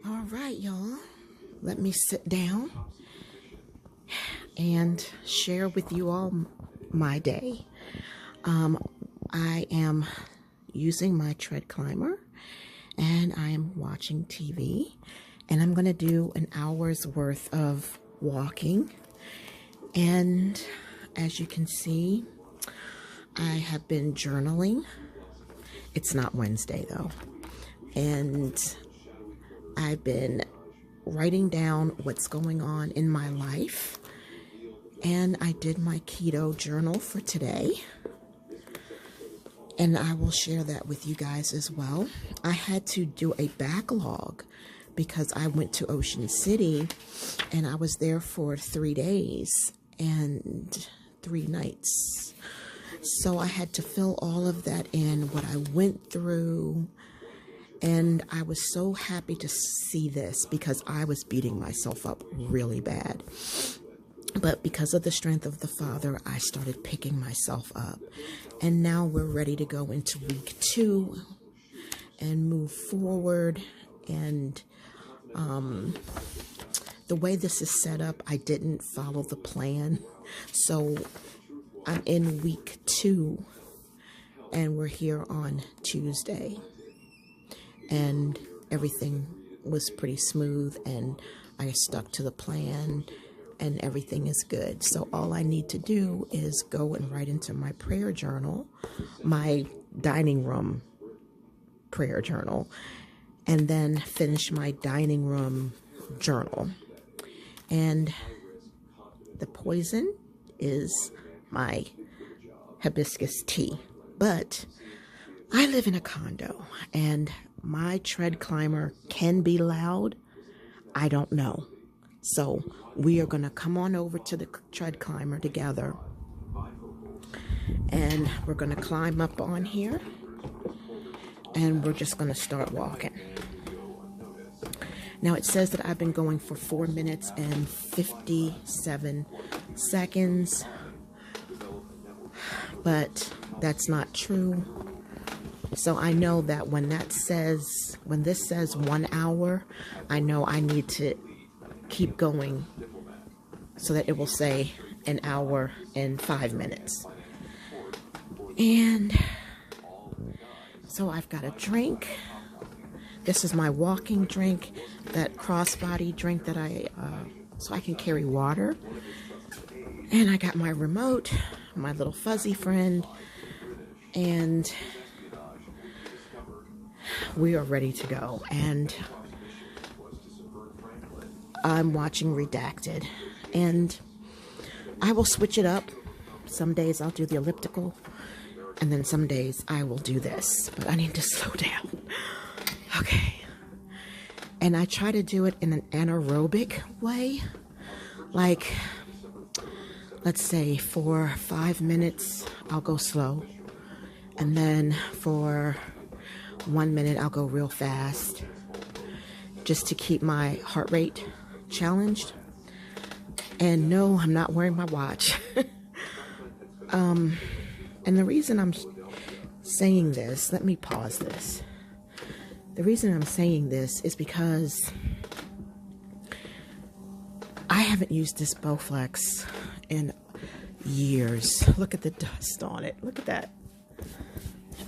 All right, y'all. Let me sit down and share with you all my day. I am using my tread climber and I am watching TV, and I'm going to do an hour's worth of walking. And as you can see, I have been journaling. It's not Wednesday though. And I've been writing down what's going on in my life. And I did my keto journal for today. And I will share that with you guys as well. I had to do a backlog because I went to Ocean City and I was there for 3 days and 3 nights. So I had to fill all of that in, what I went through. And I was so happy to see this because I was beating myself up really bad. But because of the strength of the Father, I started picking myself up. And now we're ready to go into week 2 and move forward. And the way this is set up, I didn't follow the plan. So I'm in week 2 and we're here on Tuesday. And everything was pretty smooth and I stuck to the plan and everything is good. So all I need to do is go and write into my prayer journal, my dining room prayer journal, and then finish my dining room journal. And the poison is my hibiscus tea. But I live in a condo and my tread climber can be loud. I don't know. So we are going to come on over to the tread climber together. And we're going to climb up on here. And we're just going to start walking. Now it says that I've been going for 4 minutes and 57 seconds. But that's not true. So I know that when this says 1 hour, I know I need to keep going so that it will say 1 hour and 5 minutes. And so I've got a drink. This is my walking drink, that crossbody drink that so I can carry water. And I got my remote, my little fuzzy friend, and we are ready to go. And I'm watching Redacted, and I will switch it up. Some days I'll do the elliptical, and then some days I will do this, but I need to slow down. Okay. And I try to do it in an anaerobic way. Like, let's say for 5 minutes, I'll go slow. And then for 1 minute, I'll go real fast. Just to keep my heart rate challenged. And no, I'm not wearing my watch. And the reason I'm saying this, let me pause this. The reason I'm saying this is because I haven't used this Bowflex in years. Look at the dust on it. Look at that.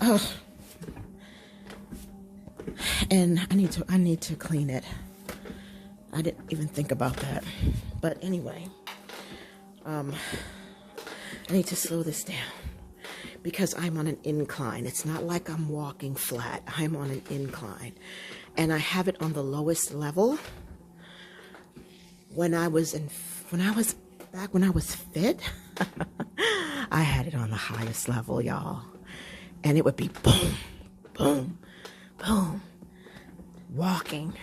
Oh. And I need to clean it. I didn't even think about that. But anyway, I need to slow this down because I'm on an incline. It's not like I'm walking flat. I'm on an incline. And I have it on the lowest level. When I was fit, I had it on the highest level, y'all. And it would be boom, boom, boom, walking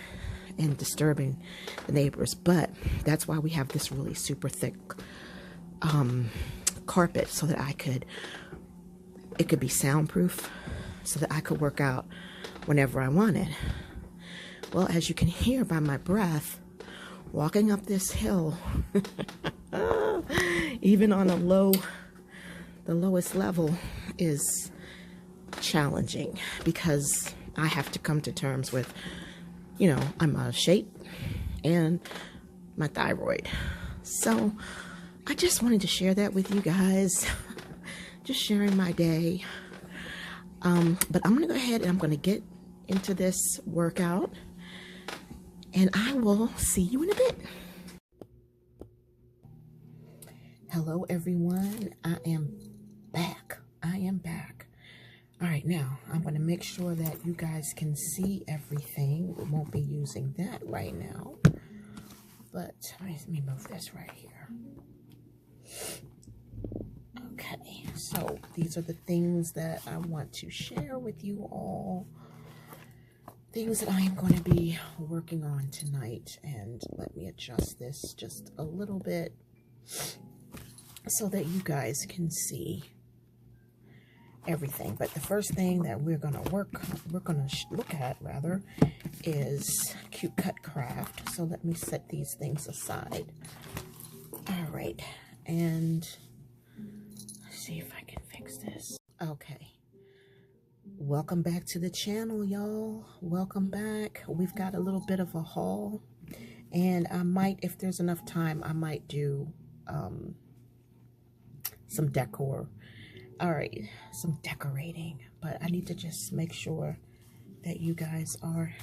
and disturbing the neighbors. But that's why we have this really super thick carpet, so that it could be soundproof, so that I could work out whenever I wanted. Well, as you can hear by my breath, walking up this hill, even on the lowest level, is challenging because I have to come to terms with I'm out of shape and my thyroid. So I just wanted to share that with you guys. Just sharing my day. But I'm going to go ahead and I'm going to get into this workout. And I will see you in a bit. Hello, everyone. I am back. All right, now I'm going to make sure that you guys can see everything. We won't be using that right now. But let me move this right here. Okay, so these are the things that I want to share with you all. Things that I am going to be working on tonight. And let me adjust this just a little bit so that you guys can see everything. But the first thing that we're going to look at is Cute Cut Craft. So let me set these things aside. All right, and let's see if I can fix this. Okay. Welcome back to the channel, y'all. Welcome back. We've got a little bit of a haul, and I might, if there's enough time, I might do some decor. All right, some decorating, but I need to just make sure that you guys are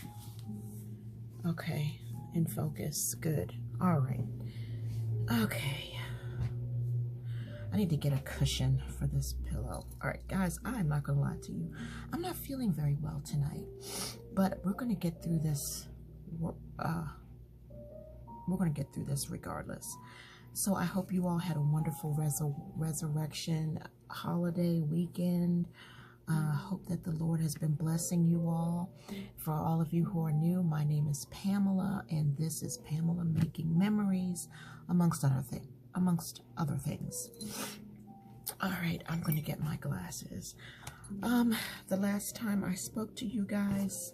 okay, in focus. Good. All right. Okay. I need to get a cushion for this pillow. All right, guys, I'm not gonna lie to you. I'm not feeling very well tonight, but we're gonna get through this. We're gonna get through this regardless. So I hope you all had a wonderful resurrection holiday weekend. Hope that the Lord has been blessing you all. For all of you who are new, my name is Pamela, and this is Pamela Making Memories, amongst other things. All right, I'm going to get my glasses. The last time I spoke to you guys,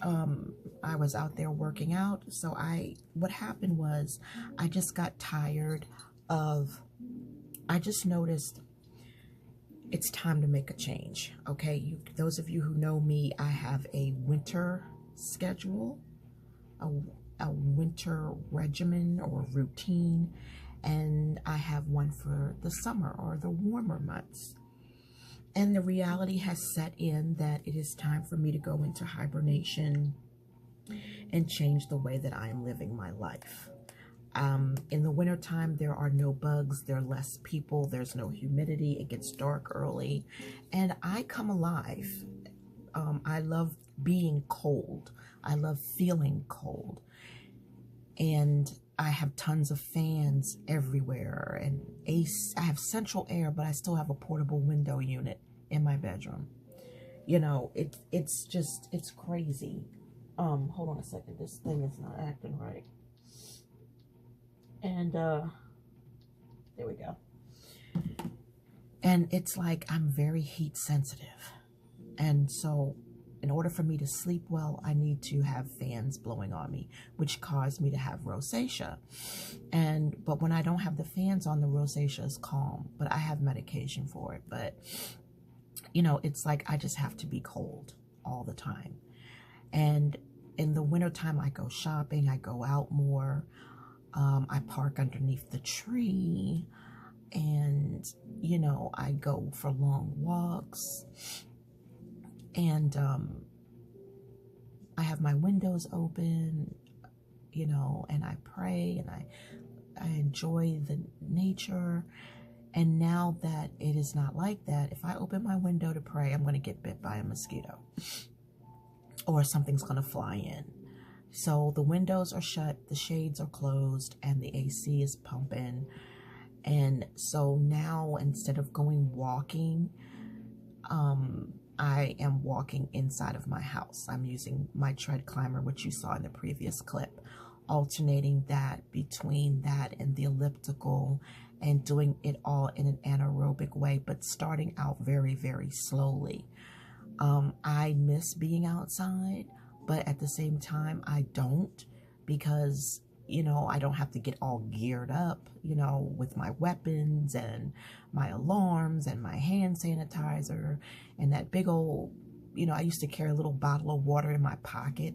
I was out there working out. So what happened was I just got tired of, I just noticed it's time to make a change. Okay, those of you who know me, I have a winter schedule, a winter regimen or routine, and I have one for the summer or the warmer months. And the reality has set in that it is time for me to go into hibernation and change the way that I am living my life. In the wintertime, there are no bugs, there are less people, there's no humidity, it gets dark early, and I come alive. I love being cold. I love feeling cold. And I have tons of fans everywhere and I have central air, but I still have a portable window unit in my bedroom. It's crazy. Hold on a second. This thing is not acting right. And there we go. And it's like I'm very heat sensitive. And so in order for me to sleep well, I need to have fans blowing on me, which caused me to have rosacea. But when I don't have the fans on, the rosacea is calm, but I have medication for it. But, it's like I just have to be cold all the time. And in the wintertime, I go shopping, I go out more. I park underneath the tree, and, I go for long walks. And I have my windows open, and I pray and I enjoy the nature. And now that it is not like that, if I open my window to pray, I'm going to get bit by a mosquito or something's going to fly in. So the windows are shut, the shades are closed, and the AC is pumping. And so now instead of going walking, I am walking inside of my house. I'm using my tread climber, which you saw in the previous clip, alternating that between that and the elliptical and doing it all in an anaerobic way, but starting out very, very slowly. I miss being outside, but at the same time, I don't, because, I don't have to get all geared up, with my weapons and my alarms and my hand sanitizer and that big old, I used to carry a little bottle of water in my pocket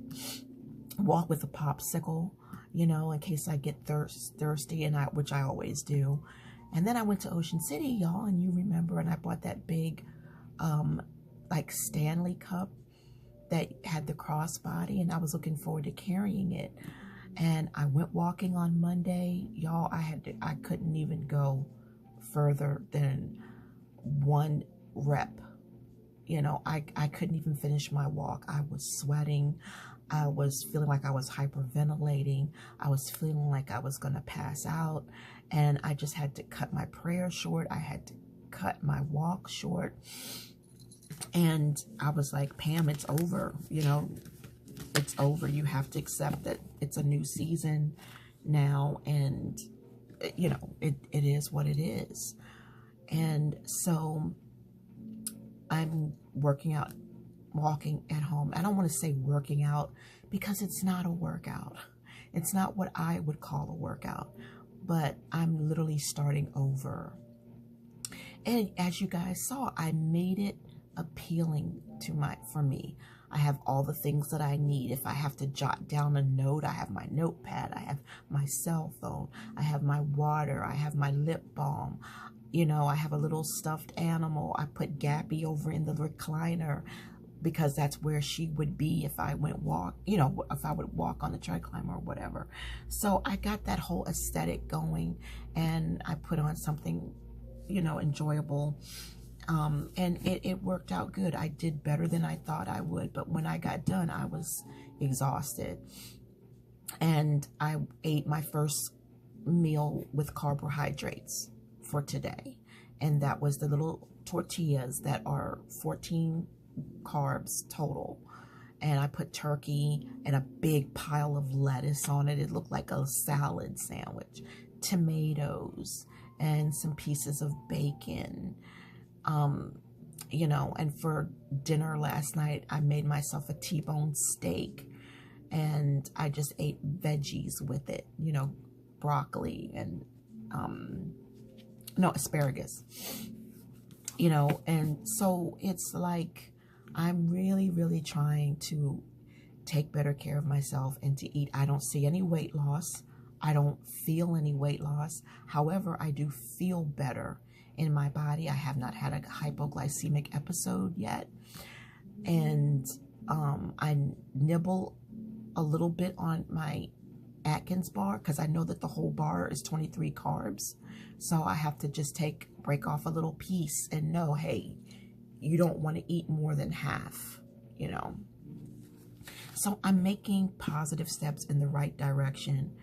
walk with a popsicle, you know, in case I get thirsty, and which I always do. And then I went to Ocean City, y'all, and you remember, and I bought that big, like Stanley cup that had the crossbody, and I was looking forward to carrying it. And I went walking on Monday, y'all. I couldn't even go further than 1 rep. You know, I couldn't even finish my walk. I was sweating. I was feeling like I was hyperventilating. I was feeling like I was going to pass out. And I just had to cut my prayer short. I had to cut my walk short. And I was like, Pam, it's over. You know, it's over. You have to accept that it's a new season now. And, you know, it is what it is. And so I'm working out, walking at home. I don't want to say working out because it's not a workout. It's not what I would call a workout, but I'm literally starting over. And as you guys saw, I made it appealing for me. I have all the things that I need. If I have to jot down a note, I have my notepad, I have my cell phone, I have my water, I have my lip balm. You know, I have a little stuffed animal. I put Gabby over in the recliner because that's where she would be if I went walk, you know, if I would walk on the Triclimber or whatever. So I got that whole aesthetic going, and I put on something, you know, enjoyable. And it worked out good. I did better than I thought I would, but when I got done, I was exhausted. And I ate my first meal with carbohydrates for today, and that was the little tortillas that are 14 carbs total, and I put turkey and a big pile of lettuce on it. It looked like a salad sandwich, tomatoes, and some pieces of bacon. You know, and for dinner last night, I made myself a T-bone steak, and I just ate veggies with it, you know, broccoli and no, asparagus, you know. And so it's like I'm really, really trying to take better care of myself and to eat. I don't see any weight loss. I don't feel any weight loss. However, I do feel better in my body. I have not had a hypoglycemic episode yet. And I nibble a little bit on my Atkins bar because I know that the whole bar is 23 carbs. So I have to just break off a little piece and know, hey, you don't want to eat more than half, you know. So I'm making positive steps in the right direction,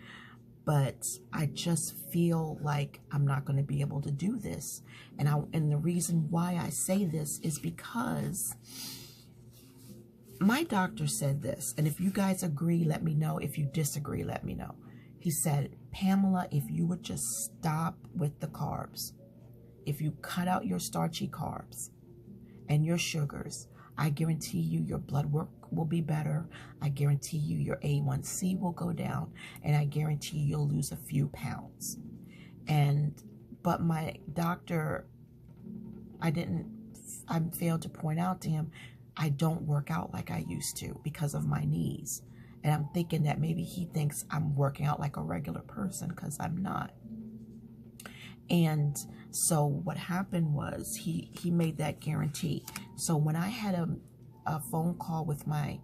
but I just feel like I'm not going to be able to do this. And the reason why I say this is because my doctor said this, and if you guys agree, let me know. If you disagree, let me know. He said, Pamela, if you would just stop with the carbs, if you cut out your starchy carbs and your sugars, I guarantee you your blood work will be better. I guarantee you your A1C will go down, and I guarantee you'll lose a few pounds. But my doctor, I failed to point out to him, I don't work out like I used to because of my knees. And I'm thinking that maybe he thinks I'm working out like a regular person, because I'm not. And so what happened was he made that guarantee. So when I had a phone call with my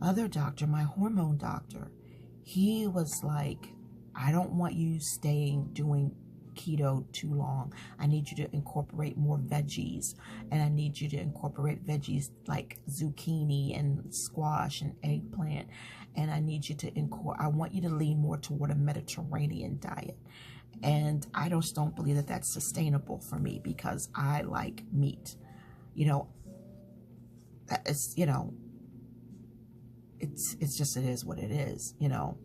other doctor, my hormone doctor, he was like, I don't want you doing keto too long. I need you to incorporate more veggies, and I need you to incorporate veggies like zucchini and squash and eggplant, and I need you to I want you to lean more toward a Mediterranean diet. And I just don't believe that that's sustainable for me, because I like meat. You know, it's, you know, it's just, it is what it is, you know.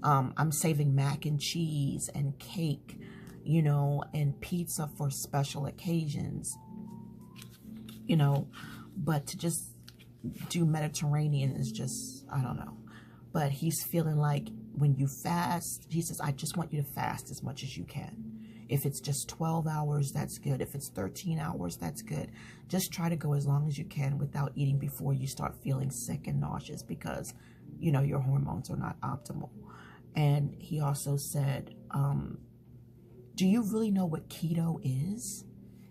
I'm saving mac and cheese and cake, you know, and pizza for special occasions, you know, but to just do Mediterranean is just, I don't know. But he's feeling like when you fast, he says, I just want you to fast as much as you can. If it's just 12 hours, that's good. If it's 13 hours, that's good. Just try to go as long as you can without eating before you start feeling sick and nauseous, because you know, your hormones are not optimal. And he also said, do you really know what keto is?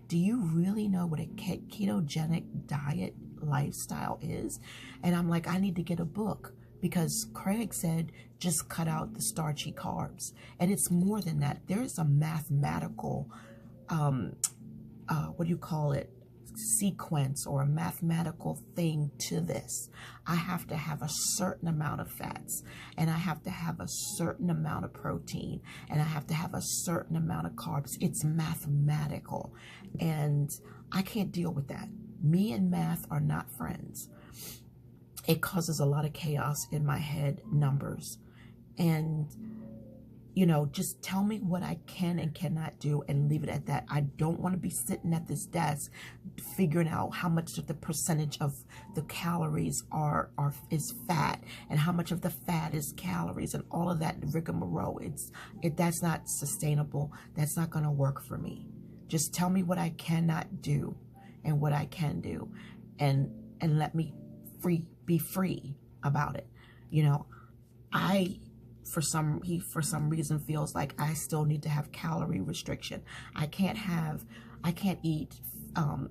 Do you really know what a ketogenic diet lifestyle is? And I'm like, I need to get a book, because Craig said, just cut out the starchy carbs. And it's more than that. There is a mathematical, what do you call it? Sequence or a mathematical thing to this. I have to have a certain amount of fats, and I have to have a certain amount of protein, and I have to have a certain amount of carbs. It's mathematical, and I can't deal with that. Me and math are not friends. It causes a lot of chaos in my head, numbers. And you know, just tell me what I can and cannot do and leave it at that. I don't want to be sitting at this desk figuring out how much of the percentage of the calories is fat, and how much of the fat is calories, and all of that rigmarole. That's not sustainable. That's not going to work for me. Just tell me what I cannot do and what I can do, and let me be free about it. You know, for some reason feels like I still need to have calorie restriction. I can't eat,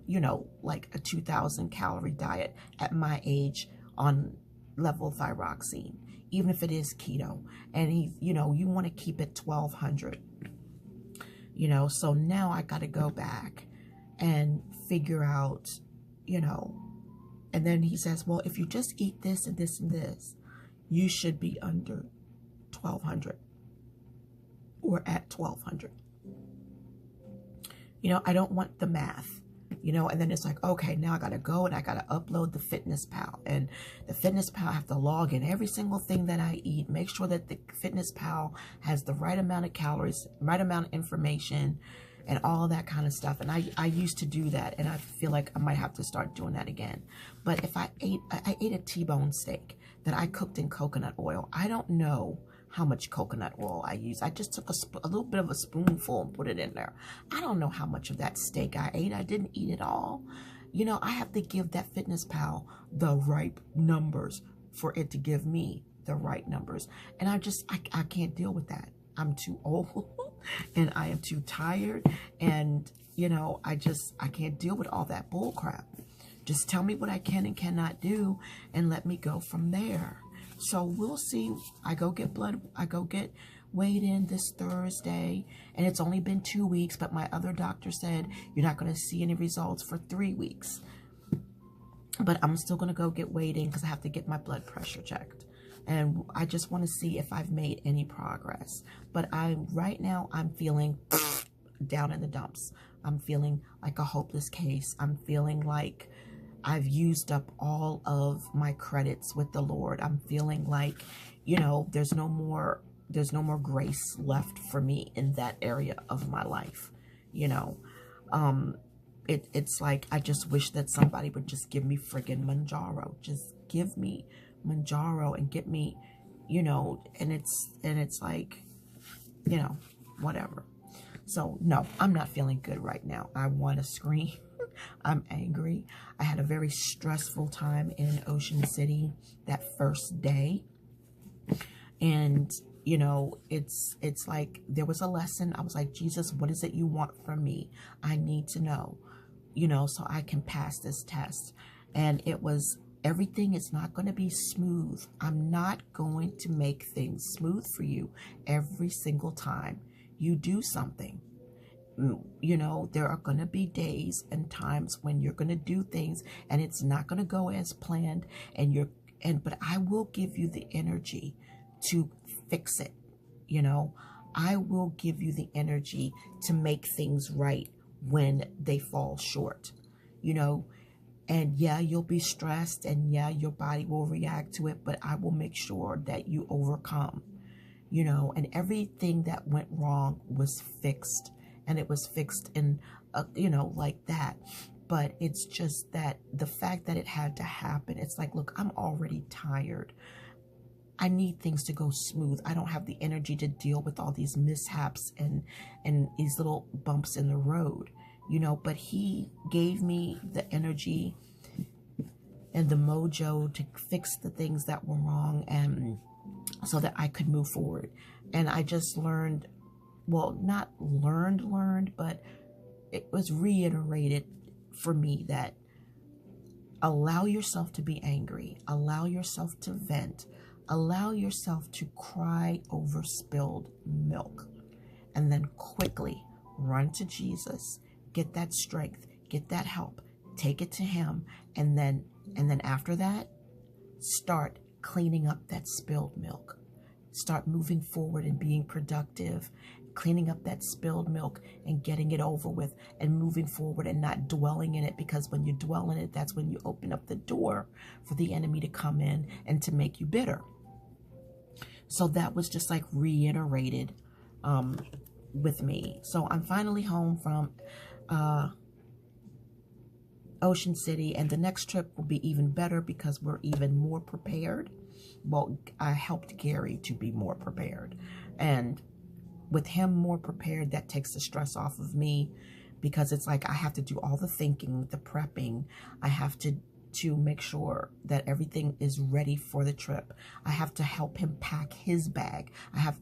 you know, like a 2,000 calorie diet at my age on levothyroxine, even if it is keto. And you know, you want to keep it 1,200, you know, so now I got to go back and figure out, you know, and then he says, well, if you just eat this and this and this, you should be under 1,200 or at 1,200. You know, I don't want the math, you know, and then it's like, okay, now I got to go and I got to upload the FitnessPal, and the FitnessPal, I have to log in every single thing that I eat, make sure that the FitnessPal has the right amount of calories, right amount of information, and all of that kind of stuff. And I used to do that, and I feel like I might have to start doing that again. But if I ate a T-bone steak that I cooked in coconut oil, I don't know how much coconut oil I use. I just took a little bit of a spoonful and put it in there. I don't know how much of that steak I ate. I didn't eat it all. You know, I have to give that FitnessPal the right numbers for it to give me the right numbers. And I can't deal with that. I'm too old and I am too tired. And, you know, I can't deal with all that bull crap. Just tell me what I can and cannot do and let me go from there. So we'll see. I go get weighed in this Thursday, and it's only been 2 weeks, but my other doctor said you're not going to see any results for 3 weeks. But I'm still going to go get weighed in because I have to get my blood pressure checked. And I just want to see if I've made any progress. But right now I'm feeling down in the dumps. I'm feeling like a hopeless case. I'm feeling like I've used up all of my credits with the Lord. I'm feeling like, you know, there's no more grace left for me in that area of my life. You know, it's like, I just wish that somebody would just give me friggin' Manjaro. Just give me Manjaro and get me, you know, and it's like, you know, whatever. So no, I'm not feeling good right now. I want to scream. I'm angry. I had a very stressful time in Ocean City that first day. And, you know, it's like there was a lesson. I was like, Jesus, what is it you want from me? I need to know, you know, so I can pass this test. And it was, everything is not going to be smooth. I'm not going to make things smooth for you every single time you do something. You know, there are going to be days and times when you're going to do things and it's not going to go as planned, but I will give you the energy to fix it. You know, I will give you the energy to make things right when they fall short, you know. And yeah, you'll be stressed, and yeah, your body will react to it, but I will make sure that you overcome, you know. And everything that went wrong was fixed, and it was fixed in, you know, like that. But it's just that the fact that it had to happen, it's like, look, I'm already tired. I need things to go smooth. I don't have the energy to deal with all these mishaps and these little bumps in the road, you know. But he gave me the energy and the mojo to fix the things that were wrong, and so that I could move forward. And I just learned, well, not learned, but it was reiterated for me that allow yourself to be angry, allow yourself to vent, allow yourself to cry over spilled milk, and then quickly run to Jesus, get that strength, get that help, take it to him, and then after that, start cleaning up that spilled milk. Start moving forward and being productive, cleaning up that spilled milk and getting it over with and moving forward and not dwelling in it, because when you dwell in it, that's when you open up the door for the enemy to come in and to make you bitter. So that was just like reiterated with me. So I'm finally home from Ocean City, and the next trip will be even better because we're even more prepared. Well, I helped Gary to be more prepared, and with him more prepared, that takes the stress off of me, because it's like I have to do all the thinking, the prepping. I have to make sure that everything is ready for the trip. I have to help him pack his bag.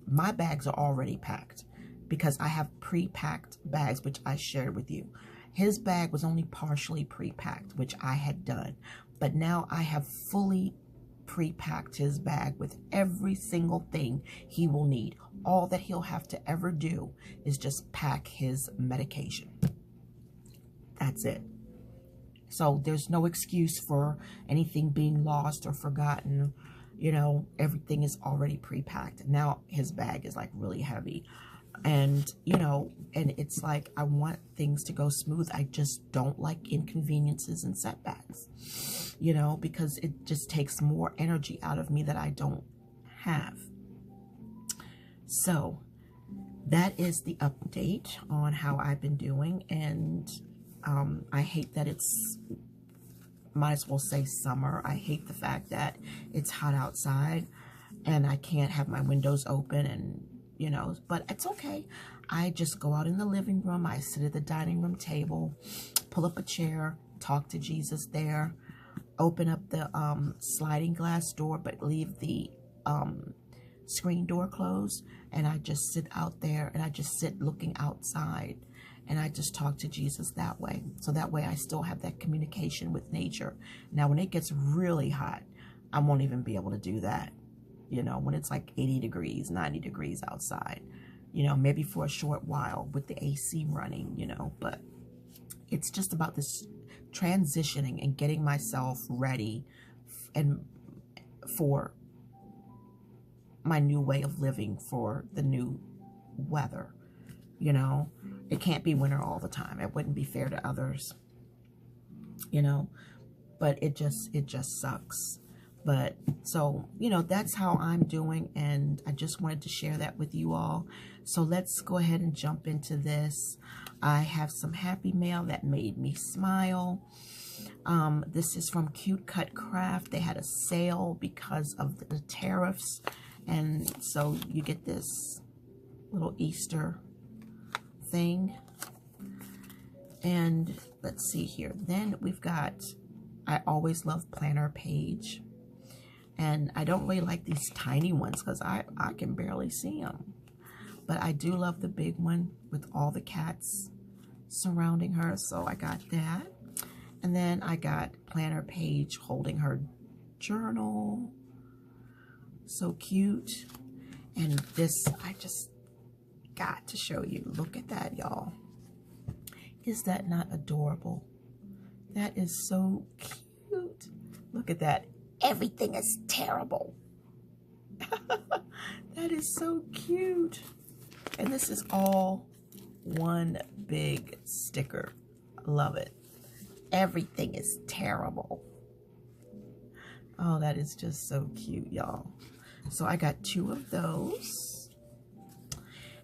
My bags are already packed because I have pre-packed bags, which I shared with you. His bag was only partially pre-packed, which I had done, but now I have fully pre-packed his bag with every single thing he will need. All that he'll have to ever do is just pack his medication. That's it. So there's no excuse for anything being lost or forgotten. You know, everything is already pre-packed. Now his bag is like really heavy. And, you know, and it's like, I want things to go smooth. I just don't like inconveniences and setbacks, you know, because it just takes more energy out of me that I don't have. So that is the update on how I've been doing. And I hate that it's, might as well say summer. I hate the fact that it's hot outside and I can't have my windows open, and you know, but it's okay. I just go out in the living room. I sit at the dining room table, pull up a chair, talk to Jesus there, open up the sliding glass door, but leave the screen door closed. And I just sit out there, and I just sit looking outside, and I just talk to Jesus that way. So that way I still have that communication with nature. Now, when it gets really hot, I won't even be able to do that. You know, when it's like 80 degrees, 90 degrees outside, you know, maybe for a short while with the AC running, you know, but it's just about this transitioning and getting myself ready and for my new way of living, for the new weather. You know, it can't be winter all the time. It wouldn't be fair to others, you know, but it just sucks. But so, you know, that's how I'm doing, and I just wanted to share that with you all. So let's go ahead and jump into this. I have some happy mail that made me smile. This is from Cute Cut Craft. They had a sale because of the tariffs, and so you get this little Easter thing. And let's see here. Then we've got, I always love Planner Page. And I don't really like these tiny ones because I can barely see them. But I do love the big one with all the cats surrounding her. So I got that. And then I got Planner Page holding her journal. So cute. And this, I just got to show you. Look at that, y'all. Is that not adorable? That is so cute. Look at that. Everything is terrible. That is so cute. And this is all one big sticker. Love it. Everything is terrible. Oh, that is just so cute, y'all. So I got 2 of those.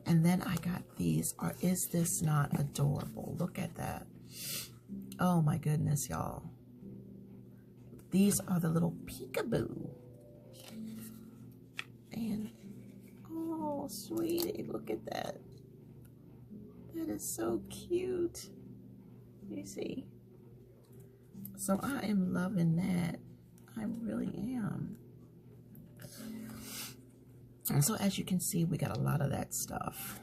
And then I got these. Or is this not adorable? Look at that. Oh my goodness, y'all. These are the little peekaboo. And, oh, sweetie, look at that. That is so cute. You see? So I am loving that. I really am. And so as you can see, we got a lot of that stuff.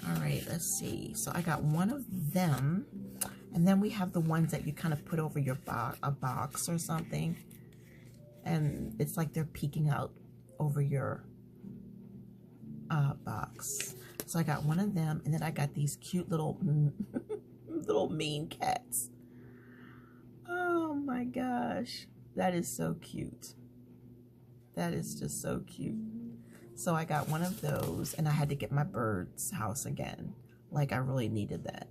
All right, let's see. So I got one of them, and then we have the ones that you kind of put over your a box or something, and it's like they're peeking out over your box. So I got one of them, and then I got these cute little little mean cats. Oh my gosh, that is so cute. That is just so cute. So I got one of those, and I had to get my bird's house again. Like, I really needed that.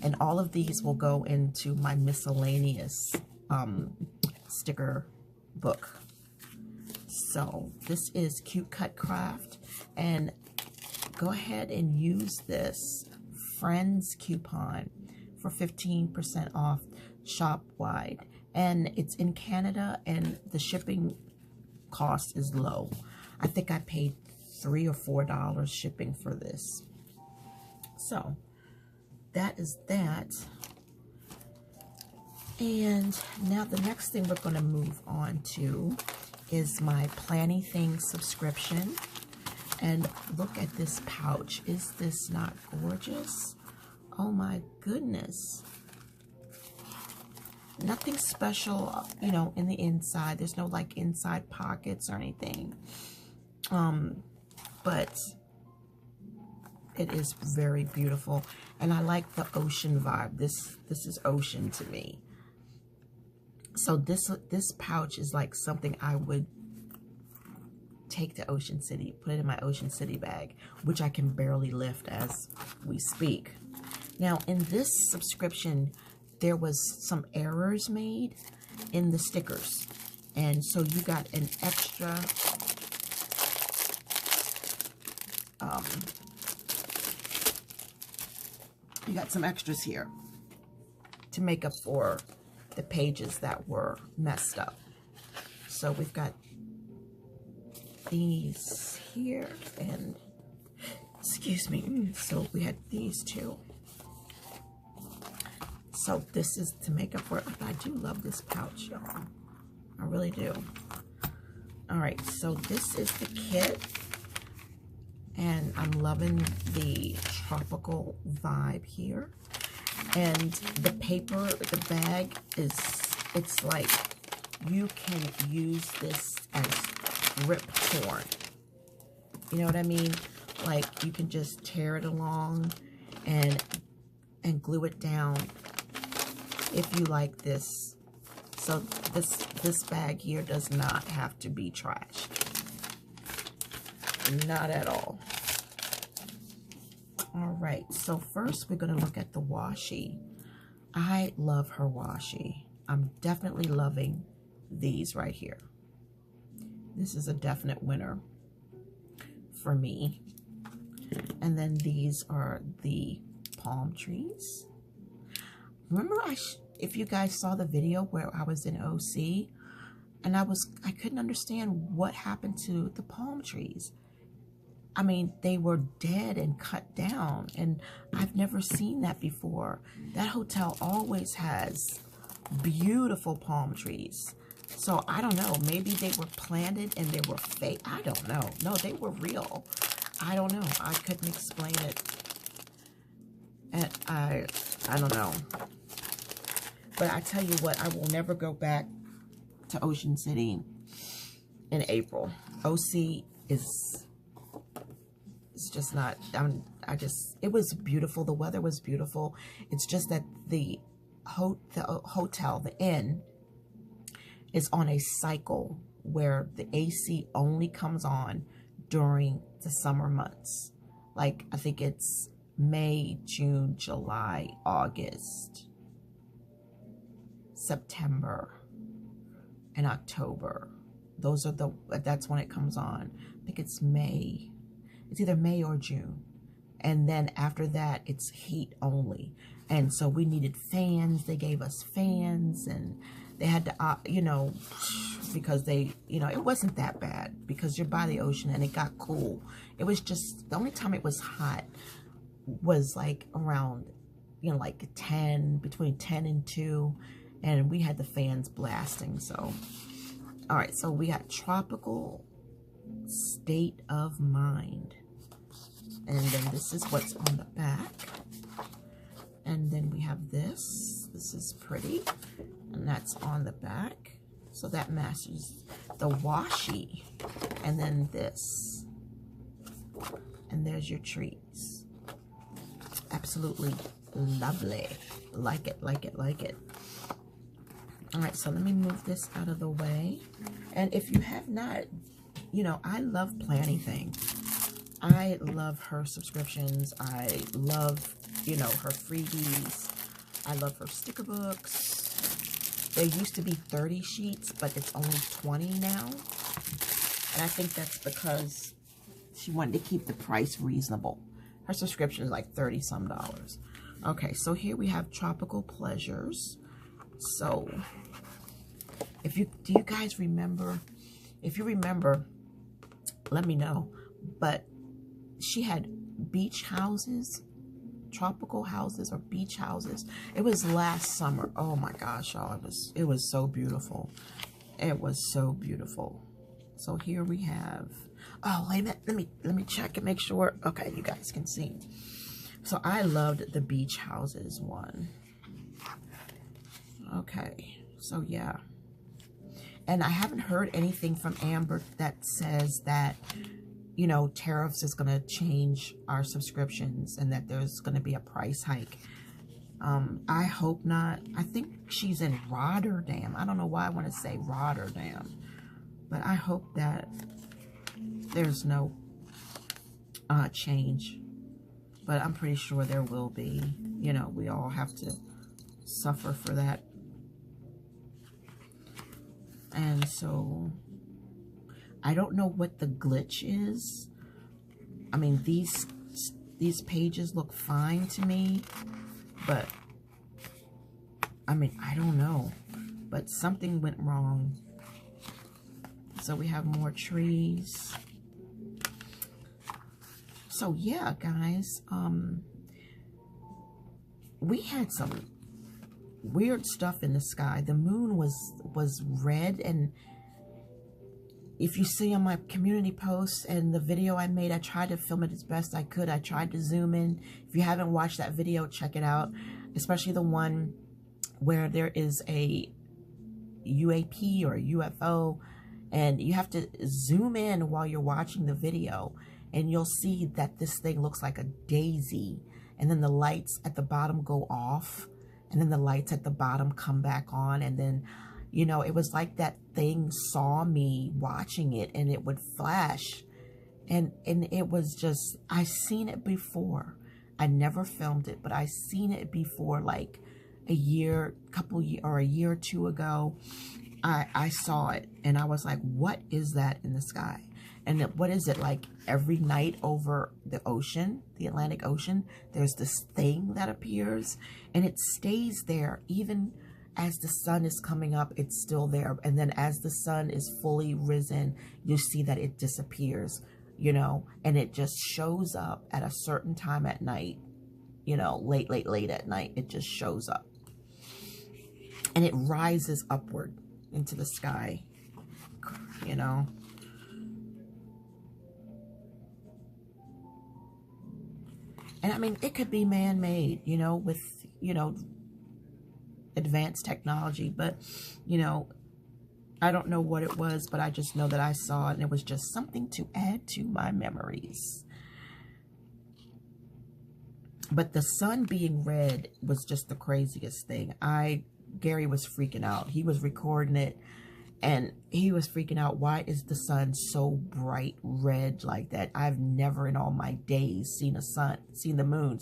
And all of these will go into my miscellaneous sticker book. So this is Cute Cut Craft, and go ahead and use this Friends coupon for 15% off shop-wide. And it's in Canada, and the shipping cost is low. I think I paid $3 or $4 shipping for this. So that is that. And now the next thing we're going to move on to is my Plannything subscription. And look at this pouch. Is this not gorgeous? Oh my goodness. Nothing special, you know, in the inside. There's no like inside pockets or anything. But it is very beautiful, and I like the ocean vibe. This is ocean to me. So this pouch is like something I would take to Ocean City, put it in my Ocean City bag, which I can barely lift as we speak. Now in this subscription, there was some errors made in the stickers, and so you got an extra you got some extras here to make up for the pages that were messed up. So we've got these here, and excuse me, so we had these two. So this is to make up for it. I do love this pouch, y'all. I really do. All right, so this is the kit, and I'm loving the tropical vibe here. And the paper, the bag is, it's like you can use this as ripcord. You know what I mean? Like you can just tear it along and glue it down if you like this. So this bag here does not have to be trashed. Not at all. All right, so first we're going to look at the washi. I love her washi. I'm definitely loving these right here. This is a definite winner for me. And then these are the palm trees. Remember, if you guys saw the video where I was in OC, and I couldn't understand what happened to the palm trees. I mean, they were dead and cut down, and I've never seen that before. That hotel always has beautiful palm trees. So I don't know, maybe they were planted and they were fake. I don't know. No, they were real. I don't know. I couldn't explain it. And I don't know. But I tell you what, I will never go back to Ocean City in April. OC is just not, it was beautiful. The weather was beautiful. It's just that the hotel, the inn, is on a cycle where the AC only comes on during the summer months. Like, I think it's May, June, July, August, September, and October. That's when it comes on. I think it's May. It's either May or June. And then after that, it's heat only. And so we needed fans. They gave us fans, and they had to, you know, because they, you know, it wasn't that bad because you're by the ocean and it got cool. It was just, the only time it was hot was like around, you know, like between 10 and 2. And we had the fans blasting, so. All right, so we got Tropical State of Mind. And then this is what's on the back. And then we have this. This is pretty. And that's on the back. So that matches the washi. And then this. And there's your trees. Absolutely lovely. Like it, like it, like it. All right, so let me move this out of the way. And if you have not, you know, I love planning things. I love her subscriptions. I love, you know, her freebies. I love her sticker books. There used to be 30 sheets, but it's only 20 now. And I think that's because she wanted to keep the price reasonable. Her subscription is like $30-some. Okay, so here we have Tropical Pleasures. So, do you guys remember? If you remember, let me know. But she had beach houses, tropical houses or beach houses. It was last summer. Oh my gosh, y'all, it was so beautiful. It was so beautiful. So here we have. Oh, wait a minute. Let me check and make sure. Okay, you guys can see. So I loved the beach houses one. Okay, so yeah. And I haven't heard anything from Amber that says that, you know, tariffs is going to change our subscriptions and that there's going to be a price hike. I hope not. I think she's in Rotterdam. I don't know why I want to say Rotterdam. But I hope that there's no change. But I'm pretty sure there will be. You know, we all have to suffer for that. And so, I don't know what the glitch is. I mean, these pages look fine to me. But, I mean, I don't know. But something went wrong. So we have more trees. So yeah, guys, we had some weird stuff in the sky. The moon was red, and if you see on my community posts and the video I made, I tried to film it as best I could. I tried to zoom in. If you haven't watched that video, check it out, especially the one where there is a UAP or a UFO. And you have to zoom in while you're watching the video. And you'll see that this thing looks like a daisy. And then the lights at the bottom go off. And then the lights at the bottom come back on. And then, you know, it was like that thing saw me watching it. And it would flash. And it was just, I seen it before. I never filmed it. But I seen it before, like a year or two ago. I saw it and I was like, what is that in the sky? And what is it, like every night over the ocean, the Atlantic Ocean, there's this thing that appears and it stays there even as the sun is coming up, it's still there. And then as the sun is fully risen, you see that it disappears, you know, and it just shows up at a certain time at night, you know, late at night, it just shows up. And it rises upward into the sky, you know. And I mean, it could be man-made, you know, with, you know, advanced technology, but, you know, I don't know what it was, but I just know that I saw it and it was just something to add to my memories. But the sun being red was just the craziest thing. Gary was freaking out. He was recording it and he was freaking out. Why is the sun so bright red like that? I've never in all my days seen the moon,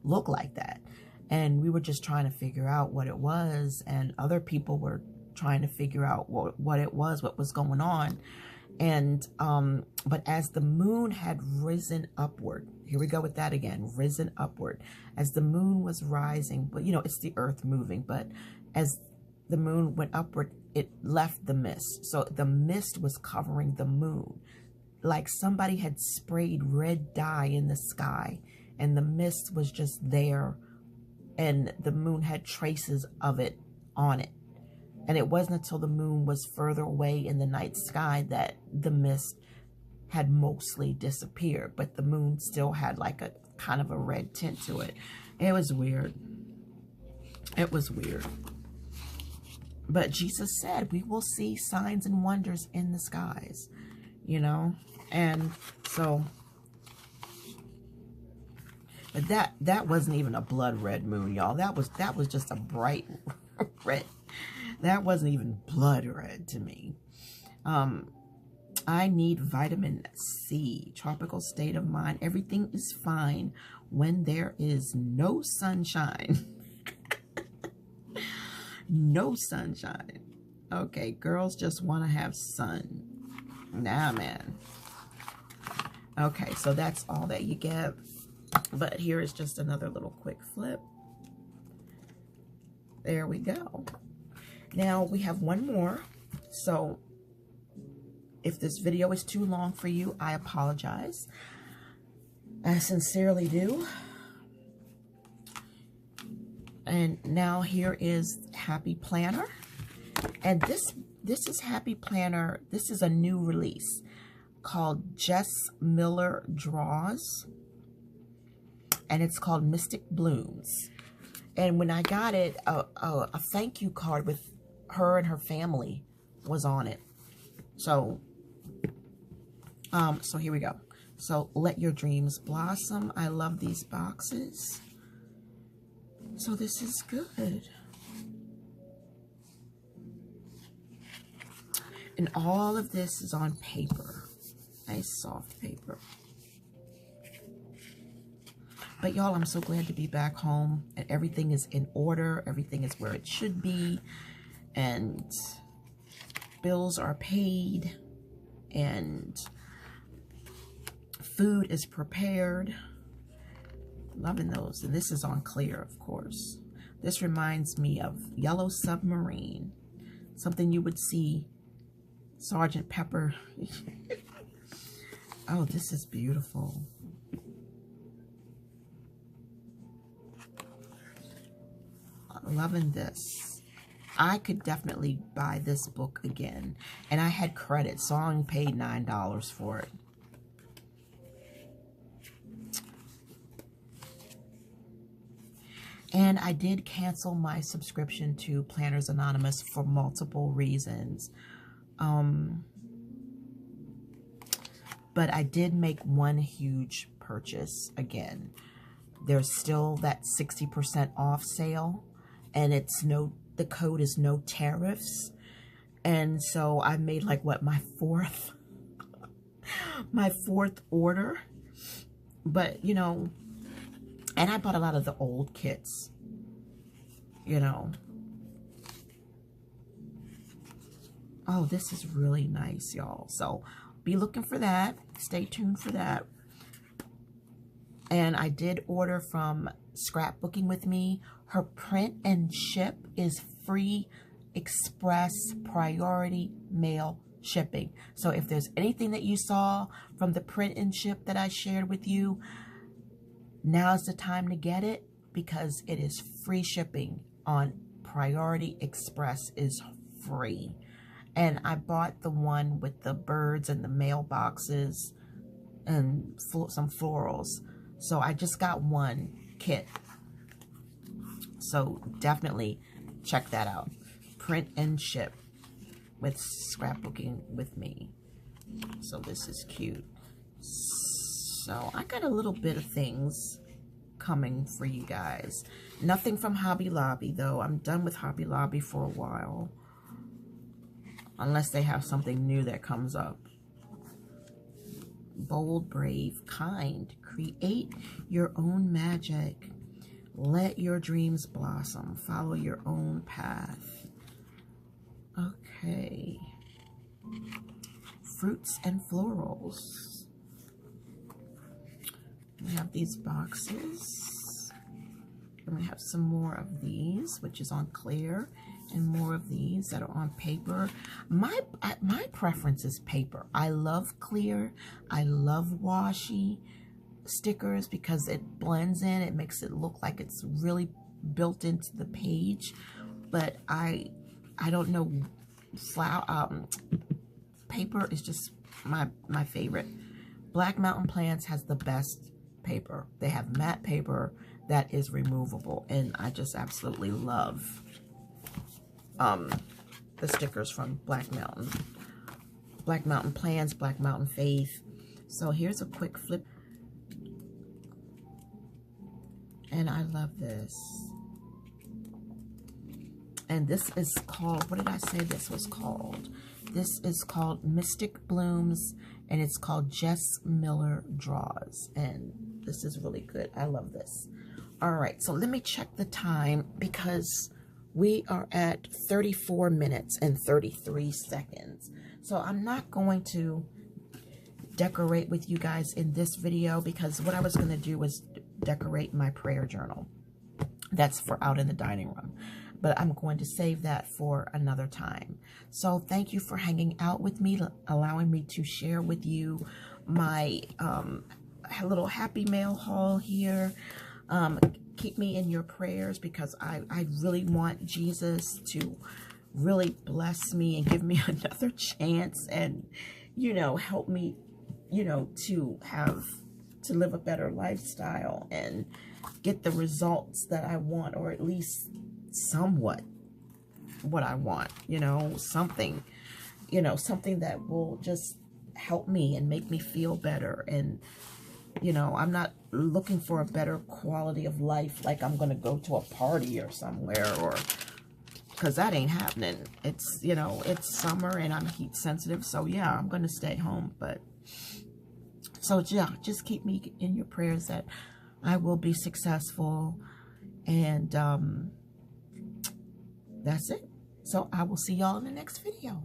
look like that. And we were just trying to figure out what it was. And other people were trying to figure out what it was, what was going on. And, but as the moon had risen upward, here we go with that again, risen upward. As the moon was rising, but you know, it's the earth moving, but as the moon went upward, it left the mist. So the mist was covering the moon. Like somebody had sprayed red dye in the sky and the mist was just there and the moon had traces of it on it. And it wasn't until the moon was further away in the night sky that the mist had mostly disappeared, but the moon still had like a kind of a red tint to it. It was weird. It was weird. But Jesus said we will see signs and wonders in the skies, you know? And so, but that wasn't even a blood red moon, y'all. That was just a bright red. That wasn't even blood red to me. I need vitamin C, tropical state of mind. Everything is fine when there is no sunshine. No sunshine. Okay, girls just want to have sun. Nah, man. Okay, so that's all that you get. But here is just another little quick flip. There we go. Now we have one more. So if this video is too long for you, I apologize. I sincerely do. And now here is Happy Planner. And this is Happy Planner. This is a new release called Jess Miller Draws. And it's called Mystic Blooms. And when I got it, a thank you card with her and her family was on it. So, so here we go. So let your dreams blossom. I love these boxes. So this is good. And all of this is on paper. Nice soft paper. But y'all, I'm so glad to be back home. And everything is in order. Everything is where it should be. And bills are paid. And food is prepared. Loving those. And this is on clear, of course. This reminds me of Yellow Submarine. Something you would see Sergeant Pepper. Oh, this is beautiful. Loving this. I could definitely buy this book again. And I had credit, so I only paid $9 for it. And I did cancel my subscription to Planners Anonymous for multiple reasons. But I did make one huge purchase again. There's still that 60% off sale. And it's the code is no tariffs. And so I made like what, my fourth order. But you know, and I bought a lot of the old kits, you know. Oh, this is really nice, y'all. So be looking for that. Stay tuned for that. And I did order from Scrapbooking With Me. Her print and ship is free express priority mail shipping. So if there's anything that you saw from the print and ship that I shared with you, now's the time to get it because it is free shipping on Priority Express is free. And I bought the one with the birds and the mailboxes and some florals. So I just got one kit. So definitely check that out. Print and ship with Scrapbooking With Me. So this is cute. So I got a little bit of things coming for you guys. Nothing from Hobby Lobby though. I'm done with Hobby Lobby for a while. Unless they have something new that comes up. Bold, brave, kind. Create your own magic. Let your dreams blossom. Follow your own path. Okay. Fruits and florals. We have these boxes. And we have some more of these, which is on clear. And more of these that are on paper. My preference is paper. I love clear. I love washi stickers because it blends in. It makes it look like it's really built into the page. but I don't know, paper is just my favorite. Black Mountain Plants has the best paper. They have matte paper that is removable, and I just absolutely love the stickers from Black Mountain Plants, Black Mountain Faith. So here's a quick flip, and I love this. And this is called, what did I say this was called? This is called Mystic Blooms, and it's called Jess Miller Draws. And this is really good. I love this. All right, so let me check the time, because we are at 34 minutes and 33 seconds. So I'm not going to decorate with you guys in this video, because what I was going to do was decorate my prayer journal. That's for out in the dining room. But I'm going to save that for another time. So thank you for hanging out with me, allowing me to share with you my little Happy Mail haul here. Keep me in your prayers, because I really want Jesus to really bless me and give me another chance, and, you know, help me, you know, to live a better lifestyle and get the results that I want, or at least somewhat what I want, you know, something that will just help me and make me feel better. And, you know, I'm not looking for a better quality of life, like I'm going to go to a party or somewhere, or, because that ain't happening. It's, you know, it's summer and I'm heat sensitive, so yeah, I'm going to stay home. But, so yeah, just keep me in your prayers that I will be successful. And, that's it. So I will see y'all in the next video.